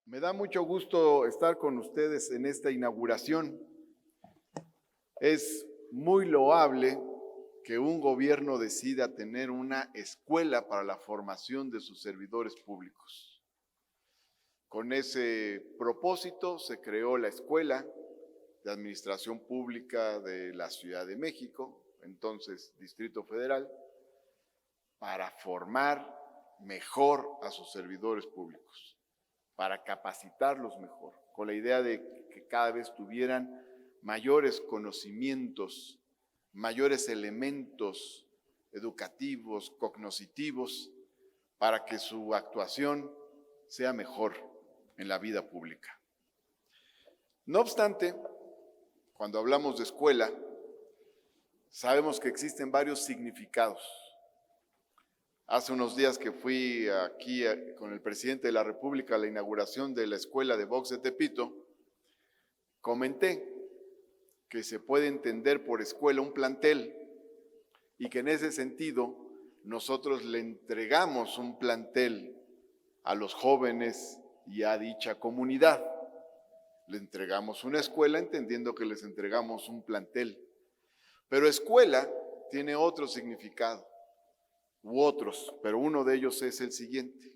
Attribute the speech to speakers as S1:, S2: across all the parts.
S1: Me da mucho gusto estar con ustedes en esta inauguración. Es muy loable que un gobierno decida tener una escuela para la formación de sus servidores públicos. Con ese propósito se creó la Escuela de Administración Pública de la Ciudad de México, entonces Distrito Federal, para formar mejor a sus servidores públicos, para capacitarlos mejor, con la idea de que cada vez tuvieran mayores conocimientos, mayores elementos educativos, cognitivos, para que su actuación sea mejor en la vida pública. No obstante, cuando hablamos de escuela, sabemos que existen varios significados. Hace unos días que fui aquí con el presidente de la República a la inauguración de la Escuela de Box de Tepito, comenté que se puede entender por escuela un plantel y que en ese sentido nosotros le entregamos un plantel a los jóvenes y a dicha comunidad. Le entregamos una escuela entendiendo que les entregamos un plantel. Pero escuela tiene otro significado, u otros, pero uno de ellos es el siguiente.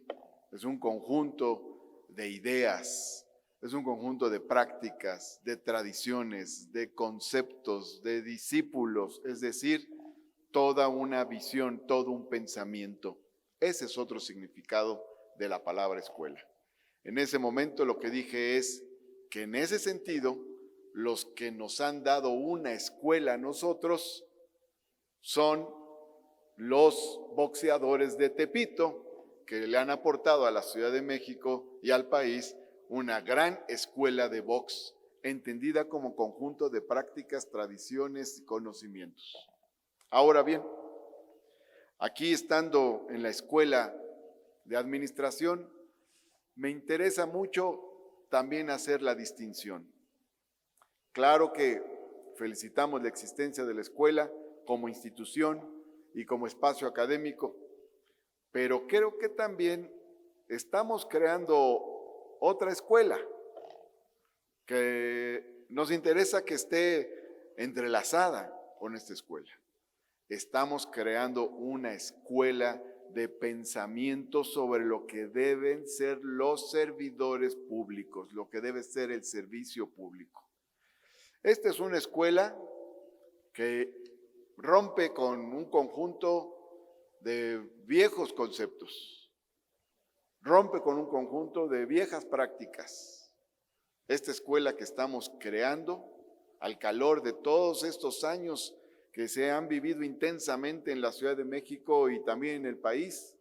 S1: Es un conjunto de ideas, es un conjunto de prácticas, de tradiciones, de conceptos, de discípulos, es decir, toda una visión, todo un pensamiento. Ese es otro significado de la palabra escuela. En ese momento lo que dije es que en ese sentido, los que nos han dado una escuela a nosotros son los boxeadores de Tepito, que le han aportado a la Ciudad de México y al país una gran escuela de box, entendida como conjunto de prácticas, tradiciones y conocimientos. Ahora bien, aquí estando en la escuela de administración, me interesa mucho también hacer la distinción. Claro que felicitamos la existencia de la escuela como institución y como espacio académico, pero creo que también estamos creando otra escuela que nos interesa que esté entrelazada con esta escuela. Estamos creando una escuela de pensamiento sobre lo que deben ser los servidores públicos, lo que debe ser el servicio público. Esta es una escuela que rompe con un conjunto de viejos conceptos, rompe con un conjunto de viejas prácticas. Esta escuela que estamos creando, al calor de todos estos años que se han vivido intensamente en la Ciudad de México y también en el país,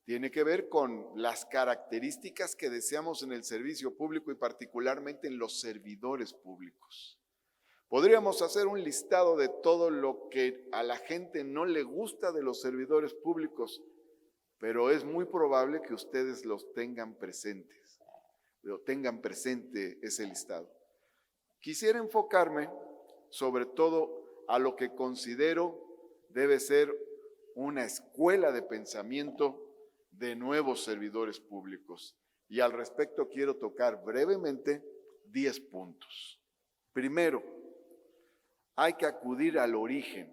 S1: tiene que ver con las características que deseamos en el servicio público y particularmente en los servidores públicos. Podríamos hacer un listado de todo lo que a la gente no le gusta de los servidores públicos, pero es muy probable que ustedes los tengan presentes, lo tengan presente ese listado. Quisiera enfocarme sobre todo a lo que considero debe ser una escuela de pensamiento de nuevos servidores públicos. Y al respecto quiero tocar brevemente 10 puntos. Primero, hay que acudir al origen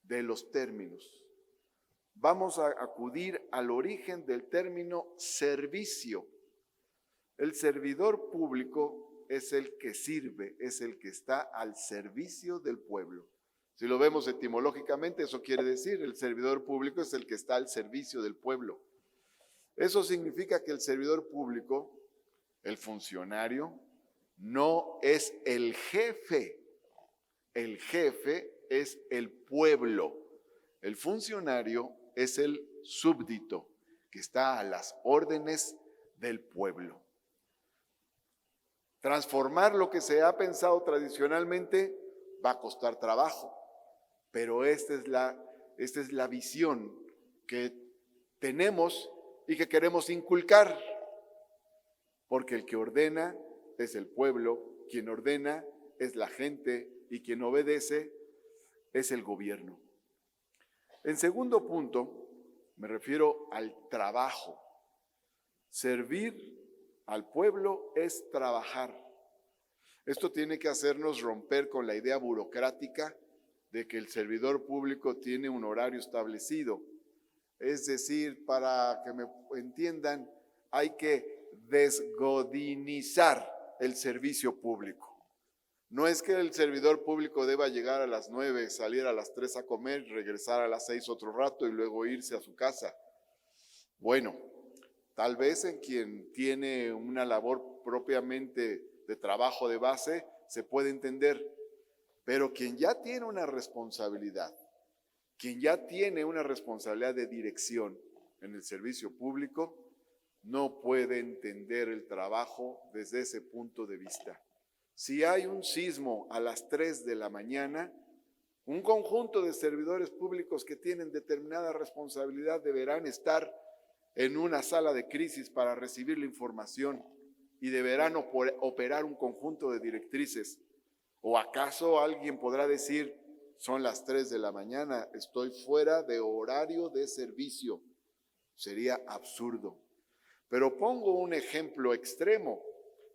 S1: de los términos. Vamos a acudir al origen del término servicio. El servidor público es el que sirve, es el que está al servicio del pueblo. Si lo vemos etimológicamente, eso quiere decir, el servidor público es el que está al servicio del pueblo. Eso significa que el servidor público, el funcionario, no es el jefe. El jefe es el pueblo. El funcionario es el súbdito, que está a las órdenes del pueblo. Transformar lo que se ha pensado tradicionalmente va a costar trabajo, pero esta es la visión que tenemos y que queremos inculcar, porque el que ordena es el pueblo, quien ordena es la gente y quien obedece es el gobierno. En segundo punto, me refiero al trabajo. Servir al pueblo es trabajar. Esto tiene que hacernos romper con la idea burocrática de que el servidor público tiene un horario establecido. Es decir, para que me entiendan, hay que desgodinizar el servicio público. No es que el servidor público deba llegar a las 9, salir a las 3 a comer, regresar a las 6 otro rato y luego irse a su casa. Bueno, tal vez en quien tiene una labor propiamente de trabajo de base se puede entender, pero quien ya tiene una responsabilidad, quien ya tiene una responsabilidad de dirección en el servicio público, no puede entender el trabajo desde ese punto de vista. Si hay un sismo a las 3 de la mañana, un conjunto de servidores públicos que tienen determinada responsabilidad deberán estar en una sala de crisis para recibir la información y deberán operar un conjunto de directrices. ¿O acaso alguien podrá decir, son las 3 de la mañana, estoy fuera de horario de servicio? Sería absurdo. Pero pongo un ejemplo extremo.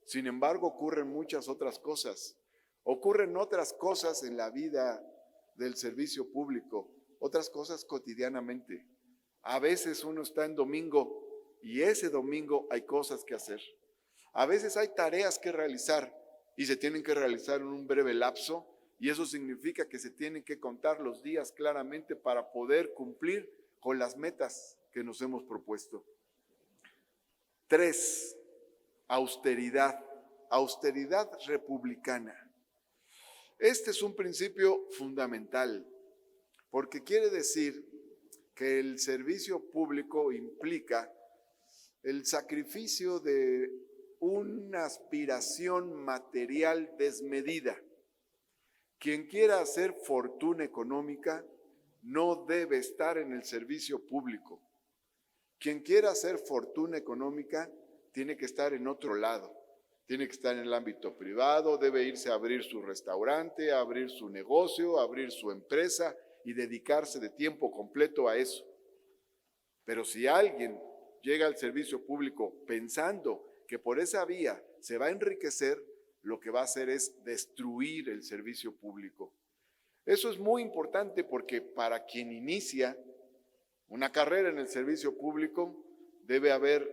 S1: Sin embargo, ocurren muchas otras cosas. Ocurren otras cosas en la vida del servicio público, otras cosas cotidianamente. A veces uno está en domingo y ese domingo hay cosas que hacer. A veces hay tareas que realizar y se tienen que realizar en un breve lapso, y eso significa que se tienen que contar los días claramente para poder cumplir con las metas que nos hemos propuesto. 3, austeridad, austeridad republicana. Este es un principio fundamental, porque quiere decir que el servicio público implica el sacrificio de una aspiración material desmedida. Quien quiera hacer fortuna económica no debe estar en el servicio público. Quien quiera hacer fortuna económica tiene que estar en otro lado. Tiene que estar en el ámbito privado, debe irse a abrir su restaurante, a abrir su negocio, a abrir su empresa y dedicarse de tiempo completo a eso. Pero si alguien llega al servicio público pensando que por esa vía se va a enriquecer, lo que va a hacer es destruir el servicio público. Eso es muy importante porque para quien inicia una carrera en el servicio público debe haber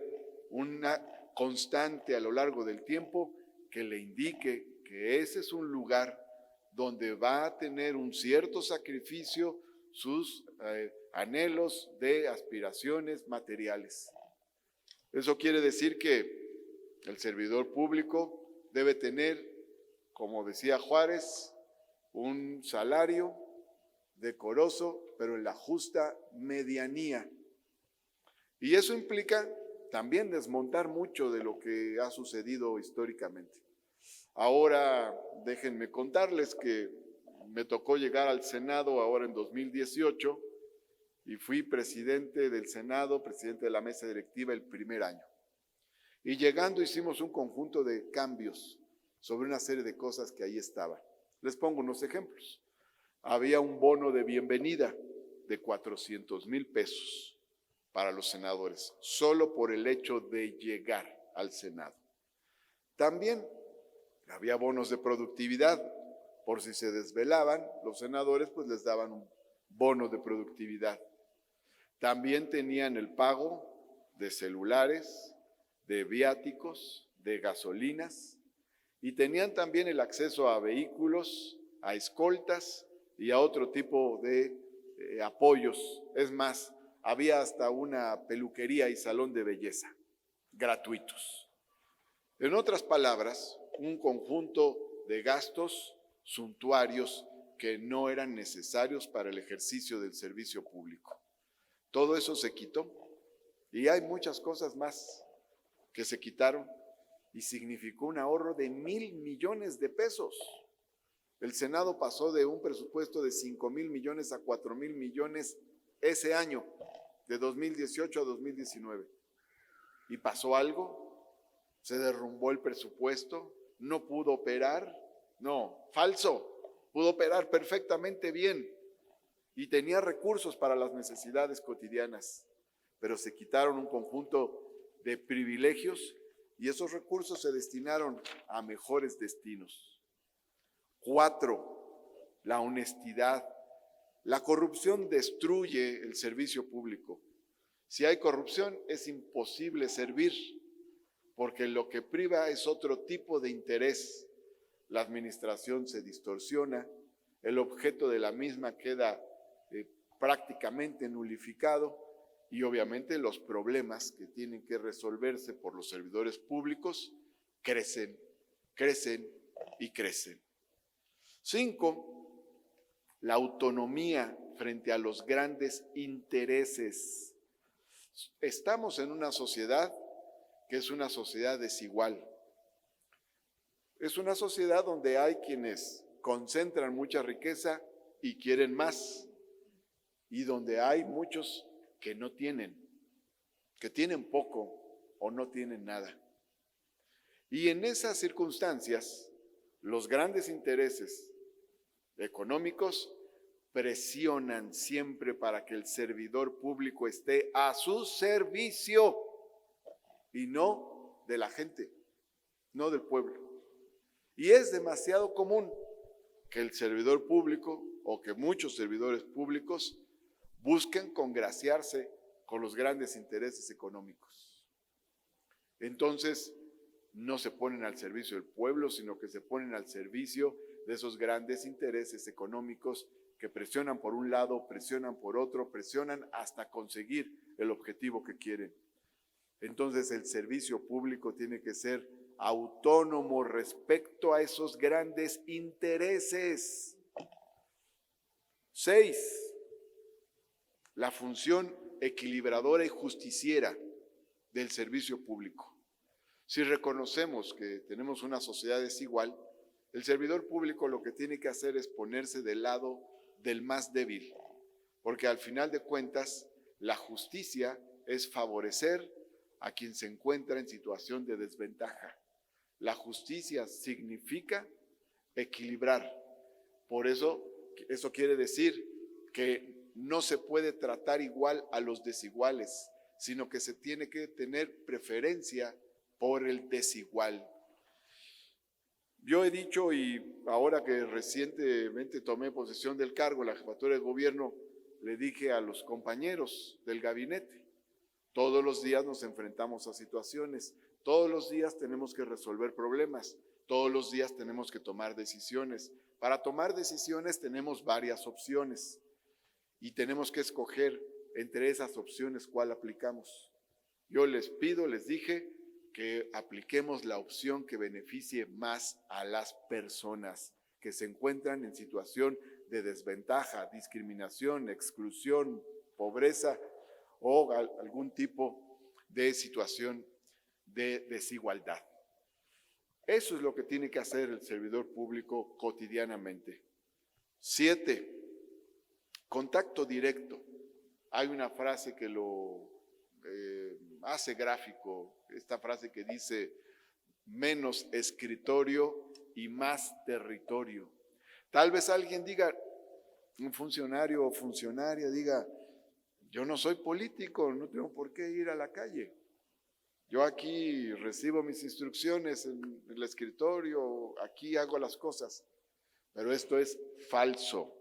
S1: una constante a lo largo del tiempo que le indique que ese es un lugar donde va a tener un cierto sacrificio sus anhelos de aspiraciones materiales. Eso quiere decir que el servidor público debe tener, como decía Juárez, un salario decoroso, pero en la justa medianía. Y eso implica también desmontar mucho de lo que ha sucedido históricamente. Ahora déjenme contarles que me tocó llegar al Senado ahora en 2018 y fui presidente del Senado, presidente de la mesa directiva el primer año. Y llegando hicimos un conjunto de cambios sobre una serie de cosas que ahí estaban. Les pongo unos ejemplos. Había un bono de bienvenida de 400,000 pesos para los senadores, solo por el hecho de llegar al Senado. También había bonos de productividad, por si se desvelaban, los senadores pues les daban un bono de productividad. También tenían el pago de celulares, de viáticos, de gasolinas, y tenían también el acceso a vehículos, a escoltas y a otro tipo de apoyos. Es más, había hasta una peluquería y salón de belleza, gratuitos. En otras palabras, un conjunto de gastos suntuarios que no eran necesarios para el ejercicio del servicio público. Todo eso se quitó y hay muchas cosas más que se quitaron y significó un ahorro de 1,000 millones de pesos. El Senado pasó de un presupuesto de 5,000 millones a 4,000 millones ese año, de 2018 a 2019. ¿Y pasó algo? ¿Se derrumbó el presupuesto? ¿No pudo operar? No, falso. Pudo operar perfectamente bien y tenía recursos para las necesidades cotidianas, pero se quitaron un conjunto de privilegios y esos recursos se destinaron a mejores destinos. 4, la honestidad. La corrupción destruye el servicio público. Si hay corrupción, es imposible servir, porque lo que priva es otro tipo de interés. La administración se distorsiona, el objeto de la misma queda prácticamente nulificado y obviamente los problemas que tienen que resolverse por los servidores públicos crecen, crecen y crecen. 5, la autonomía frente a los grandes intereses. Estamos en una sociedad que es una sociedad desigual. Es una sociedad donde hay quienes concentran mucha riqueza y quieren más, y donde hay muchos que no tienen, que tienen poco o no tienen nada. Y en esas circunstancias, los grandes intereses económicos presionan siempre para que el servidor público esté a su servicio y no de la gente, no del pueblo. Y es demasiado común que el servidor público o que muchos servidores públicos busquen congraciarse con los grandes intereses económicos. Entonces, no se ponen al servicio del pueblo, sino que se ponen al servicio de esos grandes intereses económicos que presionan por un lado, presionan por otro, presionan hasta conseguir el objetivo que quieren. Entonces, el servicio público tiene que ser autónomo respecto a esos grandes intereses. 6, la función equilibradora y justiciera del servicio público. Si reconocemos que tenemos una sociedad desigual, el servidor público lo que tiene que hacer es ponerse del lado del más débil, porque al final de cuentas, la justicia es favorecer a quien se encuentra en situación de desventaja. La justicia significa equilibrar. Por eso quiere decir que no se puede tratar igual a los desiguales, sino que se tiene que tener preferencia por el desigual. Yo he dicho, y ahora que recientemente tomé posesión del cargo, la jefatura de gobierno, le dije a los compañeros del gabinete, todos los días nos enfrentamos a situaciones, todos los días tenemos que resolver problemas, todos los días tenemos que tomar decisiones. Para tomar decisiones tenemos varias opciones y tenemos que escoger entre esas opciones cuál aplicamos. Yo les dije que apliquemos la opción que beneficie más a las personas que se encuentran en situación de desventaja, discriminación, exclusión, pobreza o algún tipo de situación de desigualdad. Eso es lo que tiene que hacer el servidor público cotidianamente. 7, contacto directo. Hay una frase que lo hace gráfico, esta frase que dice menos escritorio y más territorio. Tal vez alguien diga, un funcionario o funcionaria diga, yo no soy político, no tengo por qué ir a la calle. Yo aquí recibo mis instrucciones en el escritorio, aquí hago las cosas. Pero esto es falso.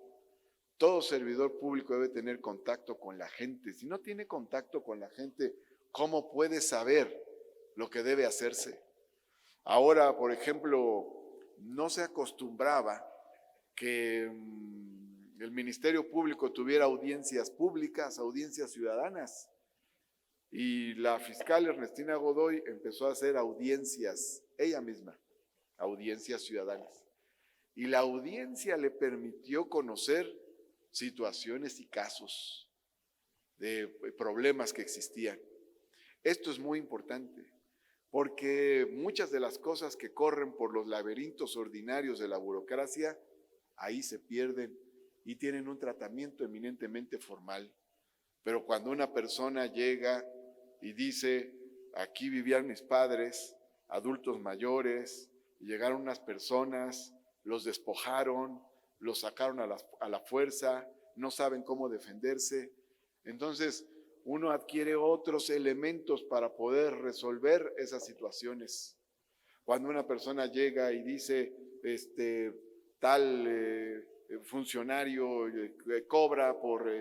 S1: Todo servidor público debe tener contacto con la gente. Si no tiene contacto con la gente, ¿cómo puede saber lo que debe hacerse? Ahora, por ejemplo, no se acostumbraba que el Ministerio Público tuviera audiencias públicas, audiencias ciudadanas. Y la fiscal Ernestina Godoy empezó a hacer audiencias, ella misma, audiencias ciudadanas. Y la audiencia le permitió conocer situaciones y casos de problemas que existían. Esto es muy importante, porque muchas de las cosas que corren por los laberintos ordinarios de la burocracia, ahí se pierden y tienen un tratamiento eminentemente formal. Pero cuando una persona llega y dice, aquí vivían mis padres, adultos mayores, y llegaron unas personas, los despojaron, los sacaron a la fuerza, no saben cómo defenderse. Entonces, uno adquiere otros elementos para poder resolver esas situaciones. Cuando una persona llega y dice, tal funcionario cobra por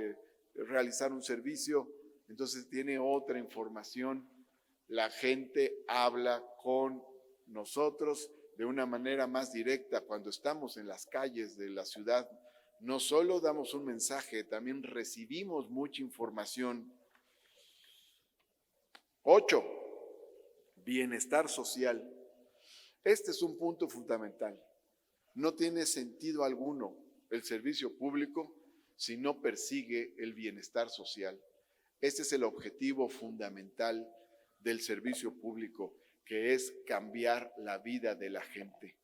S1: realizar un servicio, entonces tiene otra información. La gente habla con nosotros de una manera más directa cuando estamos en las calles de la ciudad. No solo damos un mensaje, también recibimos mucha información. 8. Bienestar social. Este es un punto fundamental. No tiene sentido alguno el servicio público si no persigue el bienestar social. Este es el objetivo fundamental del servicio público, que es cambiar la vida de la gente.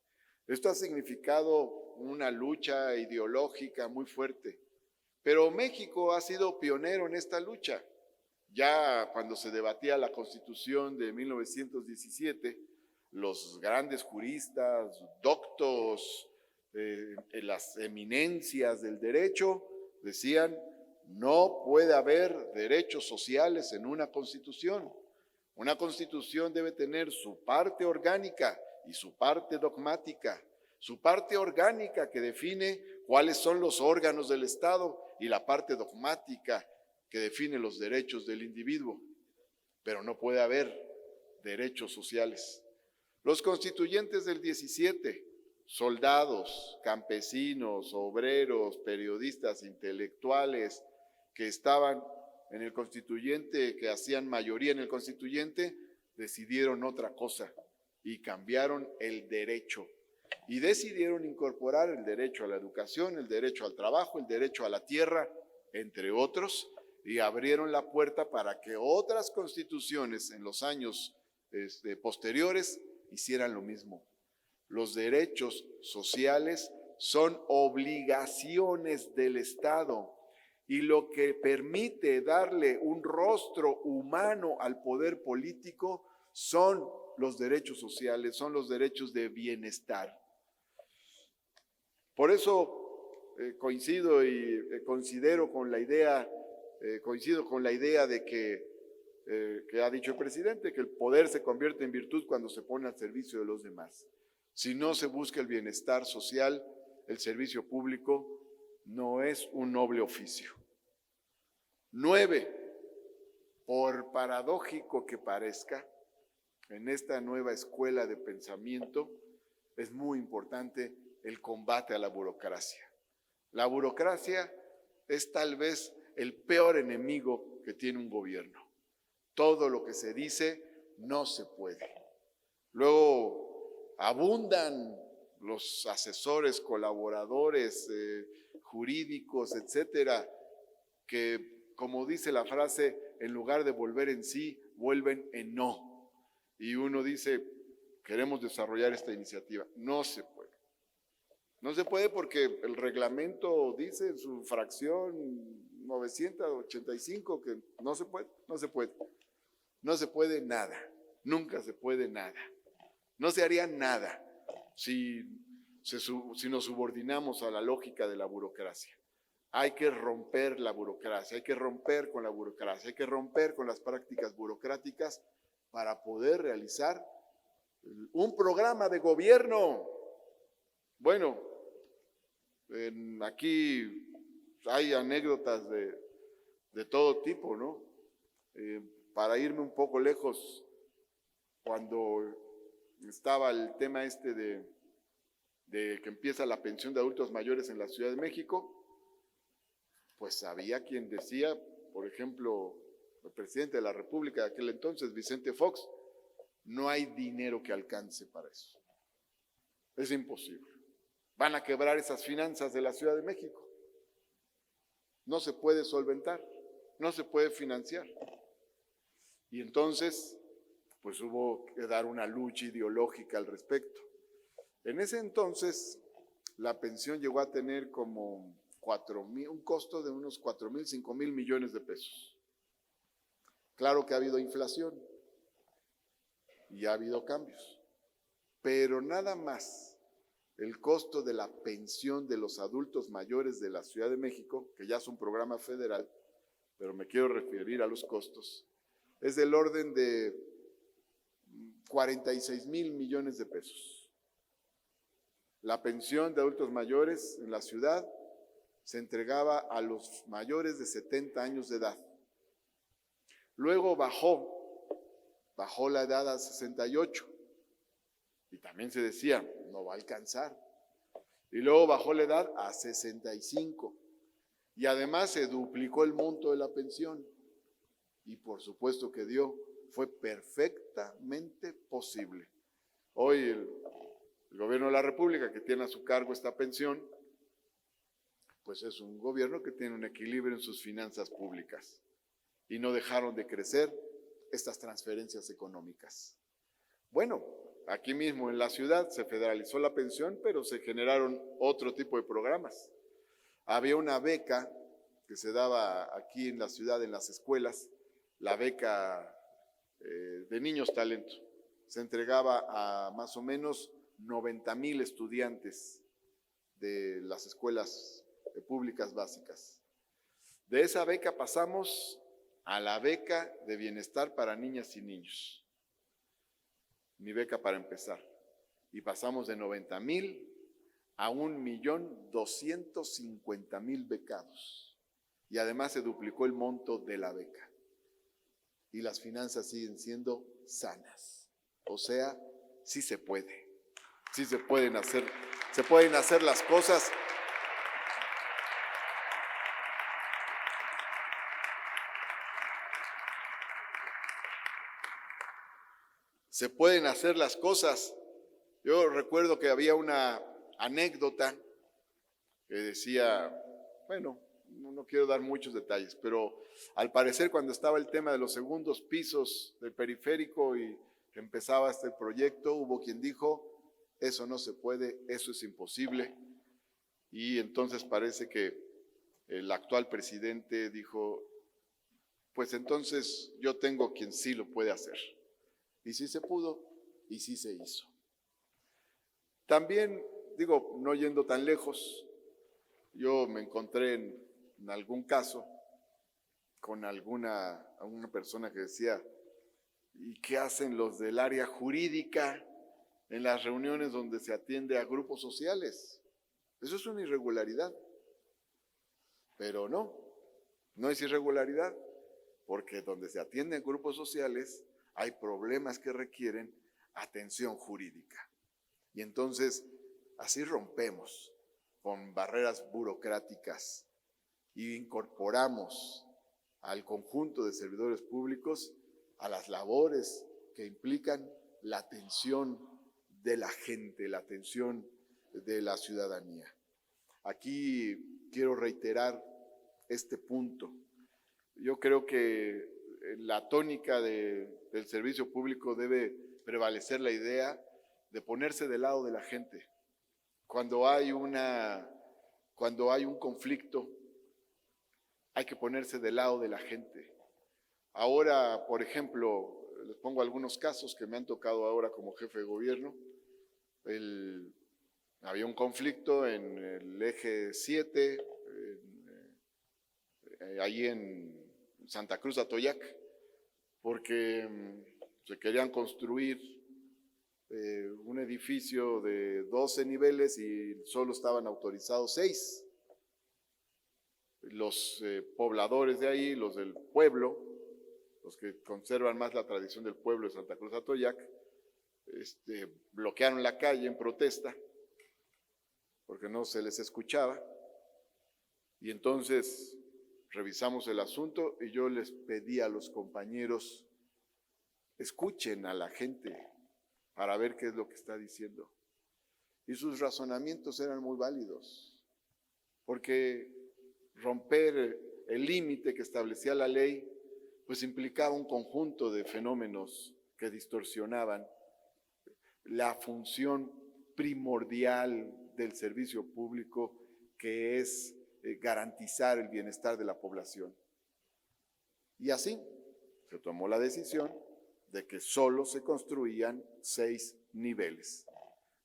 S1: Esto ha significado una lucha ideológica muy fuerte, pero México ha sido pionero en esta lucha. Ya cuando se debatía la Constitución de 1917, los grandes juristas, doctos, las eminencias del derecho decían: no puede haber derechos sociales en una Constitución. Una Constitución debe tener su parte orgánica y su parte dogmática. Su parte orgánica, que define cuáles son los órganos del Estado, y la parte dogmática, que define los derechos del individuo. Pero no puede haber derechos sociales. Los constituyentes del 17, soldados, campesinos, obreros, periodistas, intelectuales que estaban en el constituyente, que hacían mayoría en el constituyente, decidieron otra cosa y cambiaron el derecho. Y decidieron incorporar el derecho a la educación, el derecho al trabajo, el derecho a la tierra, entre otros, y abrieron la puerta para que otras constituciones en los años posteriores hicieran lo mismo. Los derechos sociales son obligaciones del Estado, y lo que permite darle un rostro humano al poder político son los derechos sociales, son los derechos de bienestar. Por eso coincido con la idea de que ha dicho el presidente, que el poder se convierte en virtud cuando se pone al servicio de los demás. Si no se busca el bienestar social, el servicio público no es un noble oficio. 9, por paradójico que parezca, en esta nueva escuela de pensamiento es muy importante el combate a la burocracia. La burocracia es tal vez el peor enemigo que tiene un gobierno. Todo lo que se dice no se puede. Luego abundan los asesores, colaboradores, jurídicos, etcétera, que, como dice la frase, en lugar de volver en sí, vuelven en no. Y uno dice: queremos desarrollar esta iniciativa. No se puede. No se puede porque el reglamento dice en su fracción 985 que no se puede, no se puede. No se puede nada, nunca se puede nada. No se haría nada si nos subordinamos a la lógica de la burocracia. Hay que romper la burocracia, hay que romper con la burocracia, hay que romper con las prácticas burocráticas para poder realizar un programa de gobierno. Bueno, aquí hay anécdotas de todo tipo, ¿no? Para irme un poco lejos, cuando estaba el tema de que empieza la pensión de adultos mayores en la Ciudad de México, pues había quien decía, por ejemplo, el presidente de la República de aquel entonces, Vicente Fox: no hay dinero que alcance para eso. Es imposible. Van a quebrar esas finanzas de la Ciudad de México. No se puede solventar, no se puede financiar. Y entonces, pues hubo que dar una lucha ideológica al respecto. En ese entonces, la pensión llegó a tener como un costo de unos 4,000, 5,000 millones de pesos. Claro que ha habido inflación y ha habido cambios, pero nada más el costo de la pensión de los adultos mayores de la Ciudad de México, que ya es un programa federal, pero me quiero referir a los costos, es del orden de 46,000 millones de pesos. La pensión de adultos mayores en la ciudad se entregaba a los mayores de 70 años de edad. Luego bajó la edad a 68 y también se decía, no va a alcanzar. Y luego bajó la edad a 65 y además se duplicó el monto de la pensión y por supuesto que fue perfectamente posible. Hoy el gobierno de la República, que tiene a su cargo esta pensión, pues es un gobierno que tiene un equilibrio en sus finanzas públicas y no dejaron de crecer estas transferencias económicas. Bueno, aquí mismo en la ciudad se federalizó la pensión, pero se generaron otro tipo de programas. Había una beca que se daba aquí en la ciudad, en las escuelas, la beca de Niños Talento. Se entregaba a más o menos 90,000 estudiantes de las escuelas públicas básicas. De esa beca pasamos a la beca de bienestar para niñas y niños. Mi beca para empezar. Y pasamos de 90,000 a 1,250,000 becados. Y además se duplicó el monto de la beca. Y las finanzas siguen siendo sanas. O sea, sí se puede. Sí se pueden hacer las cosas. Se pueden hacer las cosas. Yo recuerdo que había una anécdota que decía, bueno, no quiero dar muchos detalles, pero al parecer cuando estaba el tema de los segundos pisos del periférico y empezaba este proyecto, hubo quien dijo, eso no se puede, eso es imposible. Y entonces parece que el actual presidente dijo, pues entonces yo tengo quien sí lo puede hacer. Y sí se pudo y sí se hizo. También, no yendo tan lejos, yo me encontré en algún caso con alguna persona que decía, ¿y qué hacen los del área jurídica en las reuniones donde se atiende a grupos sociales? Eso es una irregularidad. Pero no es irregularidad, porque donde se atienden grupos sociales hay problemas que requieren atención jurídica. Y entonces así rompemos con barreras burocráticas y incorporamos al conjunto de servidores públicos a las labores que implican la atención de la gente, la atención de la ciudadanía. Aquí quiero reiterar este punto. Yo creo que la tónica del servicio público debe prevalecer la idea de ponerse del lado de la gente. Cuando hay un conflicto, hay que ponerse del lado de la gente. Ahora, por ejemplo, les pongo algunos casos que me han tocado ahora como jefe de gobierno. Había un conflicto en el eje 7, allí en Santa Cruz Atoyac, porque se querían construir un edificio de 12 niveles y solo estaban autorizados 6. Los pobladores de ahí, los del pueblo, los que conservan más la tradición del pueblo de Santa Cruz Atoyac, bloquearon la calle en protesta porque no se les escuchaba. Y entonces revisamos el asunto y yo les pedí a los compañeros, escuchen a la gente para ver qué es lo que está diciendo. Y sus razonamientos eran muy válidos, porque romper el límite que establecía la ley, pues implicaba un conjunto de fenómenos que distorsionaban la función primordial del servicio público, que es garantizar el bienestar de la población. Y así se tomó la decisión de que solo se construían 6 niveles.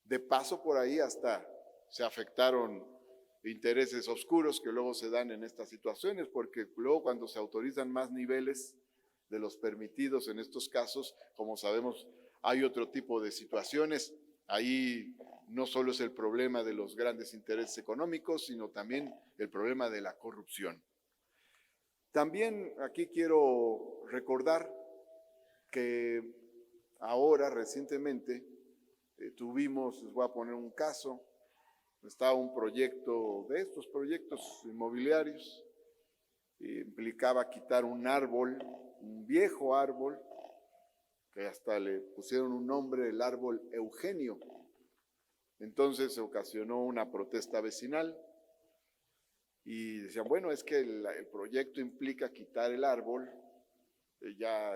S1: De paso por ahí hasta se afectaron intereses oscuros que luego se dan en estas situaciones, porque luego cuando se autorizan más niveles de los permitidos en estos casos, como sabemos, hay otro tipo de situaciones. Ahí no solo es el problema de los grandes intereses económicos, sino también el problema de la corrupción. También aquí quiero recordar que ahora, recientemente, tuvimos, les voy a poner un caso, estaba un proyecto de estos proyectos inmobiliarios, implicaba quitar un árbol, un viejo árbol, que hasta le pusieron un nombre, el árbol Eugenio. Entonces se ocasionó una protesta vecinal y decían, bueno, es que el proyecto implica quitar el árbol, ya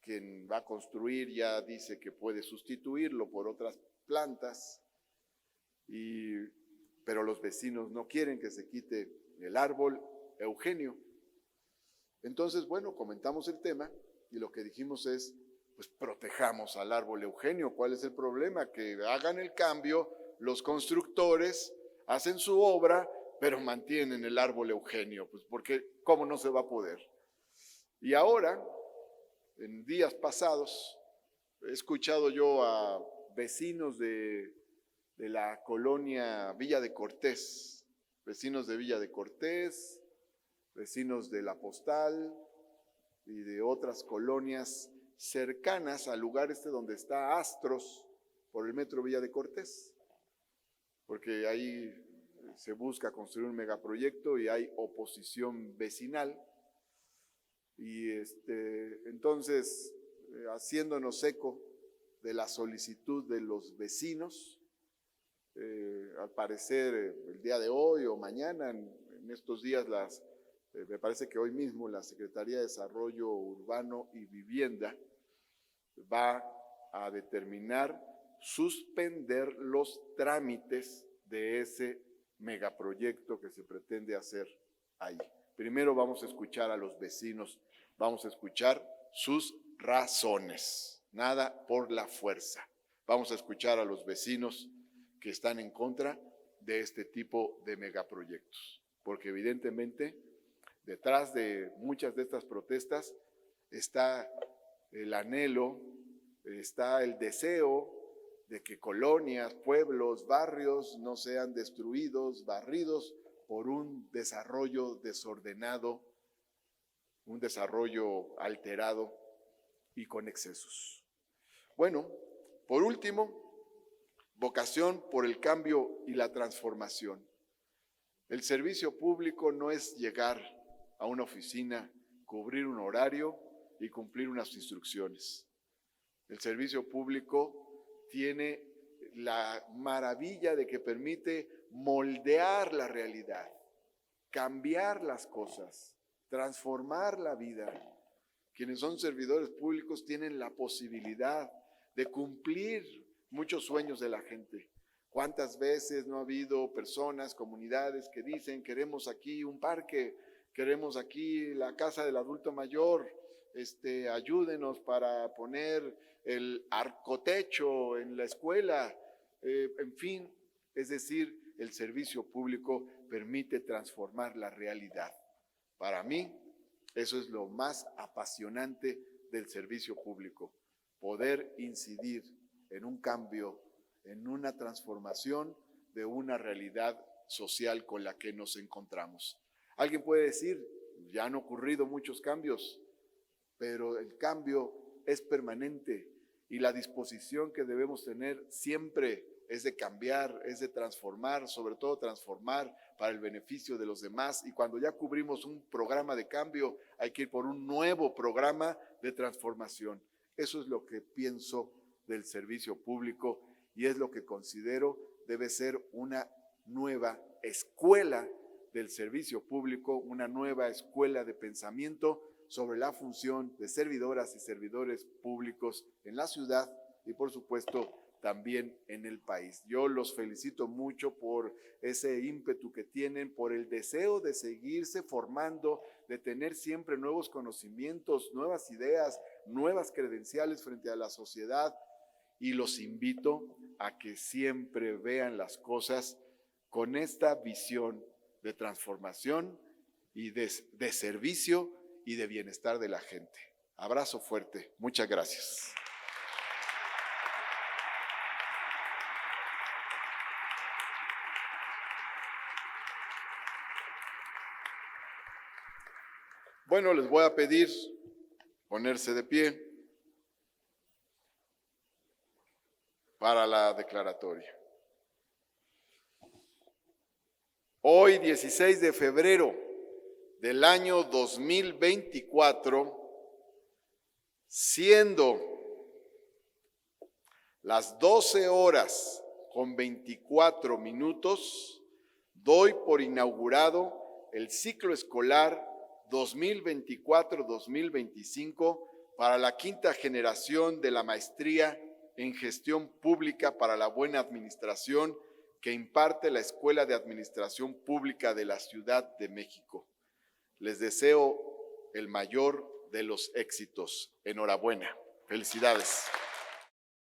S1: quien va a construir ya dice que puede sustituirlo por otras plantas, pero los vecinos no quieren que se quite el árbol Eugenio. Entonces, bueno, comentamos el tema y lo que dijimos es, pues protejamos al árbol Eugenio. ¿Cuál es el problema? Que hagan el cambio, los constructores hacen su obra, pero mantienen el árbol Eugenio, pues porque ¿cómo no se va a poder? Y ahora, en días pasados, he escuchado yo a vecinos de la colonia Villa de Cortés, vecinos de Villa de Cortés, vecinos de La Postal y de otras colonias cercanas al lugar donde está Astros, por el metro Villa de Cortés, porque ahí se busca construir un megaproyecto y hay oposición vecinal. Y entonces, haciéndonos eco de la solicitud de los vecinos, al parecer el día de hoy o mañana, en estos días, me parece que hoy mismo la Secretaría de Desarrollo Urbano y Vivienda va a determinar suspender los trámites de ese megaproyecto que se pretende hacer ahí. Primero vamos a escuchar a los vecinos, vamos a escuchar sus razones, nada por la fuerza. Vamos a escuchar a los vecinos que están en contra de este tipo de megaproyectos, porque evidentemente detrás de muchas de estas protestas está el anhelo, está el deseo de que colonias, pueblos, barrios no sean destruidos, barridos por un desarrollo desordenado, un desarrollo alterado y con excesos. Bueno, por último, vocación por el cambio y la transformación. El servicio público no es llegar a una oficina, cubrir un horario y cumplir unas instrucciones. El servicio público tiene la maravilla de que permite moldear la realidad, cambiar las cosas, transformar la vida. Quienes son servidores públicos tienen la posibilidad de cumplir muchos sueños de la gente. ¿Cuántas veces no ha habido personas, comunidades que dicen queremos aquí un parque, queremos aquí la casa del adulto mayor, ayúdenos para poner el arcotecho en la escuela, en fin, es decir, el servicio público permite transformar la realidad. Para mí, eso es lo más apasionante del servicio público, poder incidir en un cambio, en una transformación de una realidad social con la que nos encontramos. Alguien puede decir, ya han ocurrido muchos cambios, pero el cambio es permanente y la disposición que debemos tener siempre es de cambiar, es de transformar, sobre todo transformar para el beneficio de los demás. Y cuando ya cubrimos un programa de cambio, hay que ir por un nuevo programa de transformación. Eso es lo que pienso del servicio público y es lo que considero debe ser una nueva escuela del servicio público, una nueva escuela de pensamiento sobre la función de servidoras y servidores públicos en la ciudad y por supuesto también en el país. Yo los felicito mucho por ese ímpetu que tienen, por el deseo de seguirse formando, de tener siempre nuevos conocimientos, nuevas ideas, nuevas credenciales frente a la sociedad y los invito a que siempre vean las cosas con esta visión de transformación y de servicio y de bienestar de la gente. Abrazo fuerte. Muchas gracias. Bueno, les voy a pedir ponerse de pie para la declaratoria. Hoy, 16 de febrero del año 2024, siendo las 12:24, doy por inaugurado el ciclo escolar 2024-2025 para la quinta generación de la maestría en Gestión Pública para la Buena Administración que imparte la Escuela de Administración Pública de la Ciudad de México. Les deseo el mayor de los éxitos. Enhorabuena. Felicidades.